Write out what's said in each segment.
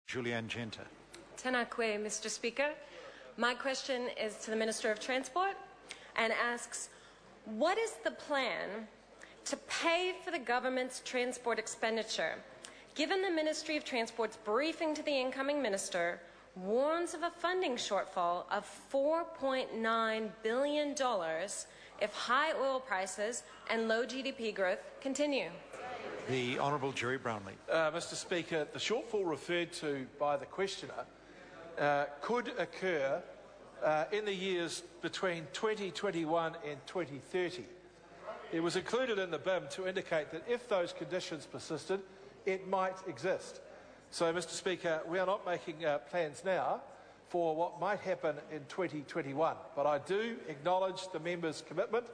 Julianne Genter. Tēnā koe, Mr. Speaker. My question is to the Minister of Transport and asks, what is the plan to pay for the government's transport expenditure, given the Ministry of Transport's briefing to the incoming minister warns of a funding shortfall of $4.9 billion if high oil prices and low GDP growth continue? The Honourable Jerry Brownlee. Mr. Speaker, the shortfall referred to by the questioner could occur in the years between 2021 and 2030. It was included in the BIM to indicate that if those conditions persisted, it might exist. So, Mr. Speaker, we are not making plans now for what might happen in 2021, but I do acknowledge the member's commitment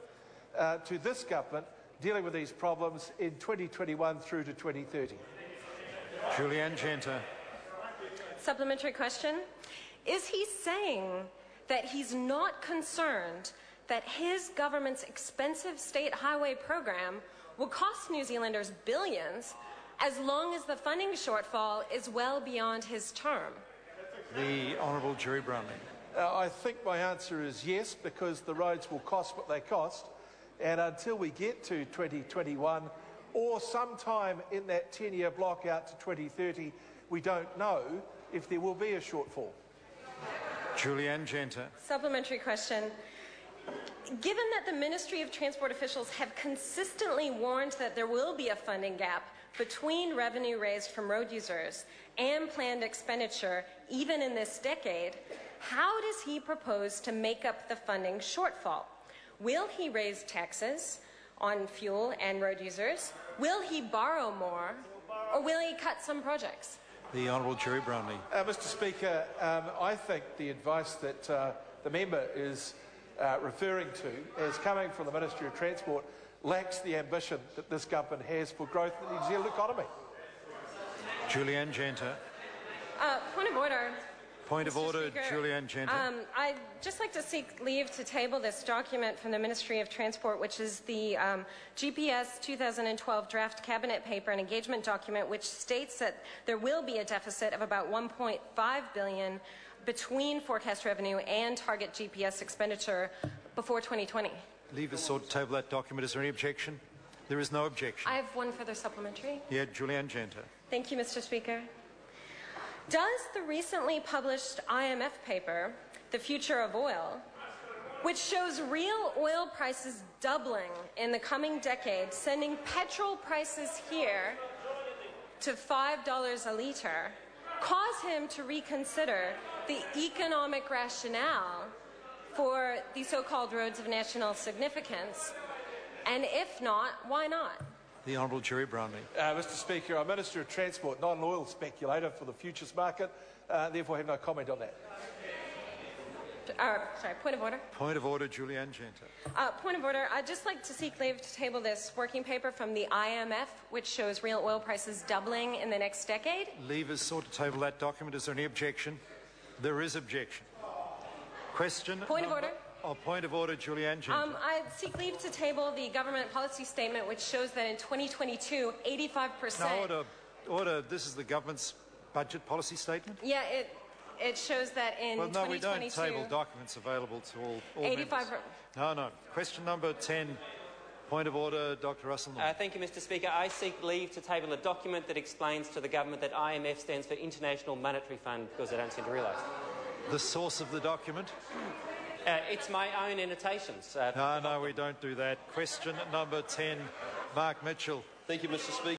to this government dealing with these problems in 2021 through to 2030. Julianne Genter. Supplementary question. Is he saying that he's not concerned that his government's expensive state highway program will cost New Zealanders billions as long as the funding shortfall is well beyond his term? The Honourable Jerry Brownlee. I think my answer is yes, because the roads will cost what they cost, and until we get to 2021 or sometime in that 10-year block out to 2030, we don't know if there will be a shortfall. Julianne Genter. Supplementary question. Given that the Ministry of Transport officials have consistently warned that there will be a funding gap between revenue raised from road users and planned expenditure, even in this decade, how does he propose to make up the funding shortfall? Will he raise taxes on fuel and road users? Will he borrow more? Or will he cut some projects? The Honourable Jerry Brownlee. Mr. Speaker, I think the advice that the member is referring to as coming from the Ministry of Transport lacks the ambition that this government has for growth in the New Zealand economy. Julianne Genter. Point of order. Point of order, Speaker, Julianne Genter. I'd just like to seek leave to table this document from the Ministry of Transport, which is the GPS 2012 draft cabinet paper and engagement document, which states that there will be a deficit of about $1.5 billion between forecast revenue and target GPS expenditure before 2020. Leave us sought to table that document. Is there any objection? There is no objection. I have one further supplementary. Yeah, Julianne Genter. Thank you, Mr. Speaker. Does the recently published IMF paper, The Future of Oil, which shows real oil prices doubling in the coming decade, sending petrol prices here to $5 a litre, cause him to reconsider the economic rationale for the so-called roads of national significance? And if not, why not? The Honourable Jerry Brownlee. Mr. Speaker, I'm Minister of Transport, not an oil speculator for the futures market, therefore I have no comment on that. Sorry, point of order. Point of order, Julianne Genter. Point of order. I'd just like to seek leave to table this working paper from the IMF, which shows real oil prices doubling in the next decade. Leave us sought to table that document. Is there any objection? There is objection. Question. Point of order. Point of order, Julianne Genter. I seek leave to table the government policy statement, which shows that in 2022, 85%. No, order. This is the government's budget policy statement? Yeah, it shows that in 2022. Well, no, we don't table documents available to all 85. members. No. Question number 10. Point of order, Dr. Russell. Thank you, Mr. Speaker. I seek leave to table a document that explains to the government that IMF stands for International Monetary Fund, because they don't seem to realise. The source of the document? It's my own annotations. No, we don't do that. Question number 10, Mark Mitchell. Thank you, Mr. Speaker.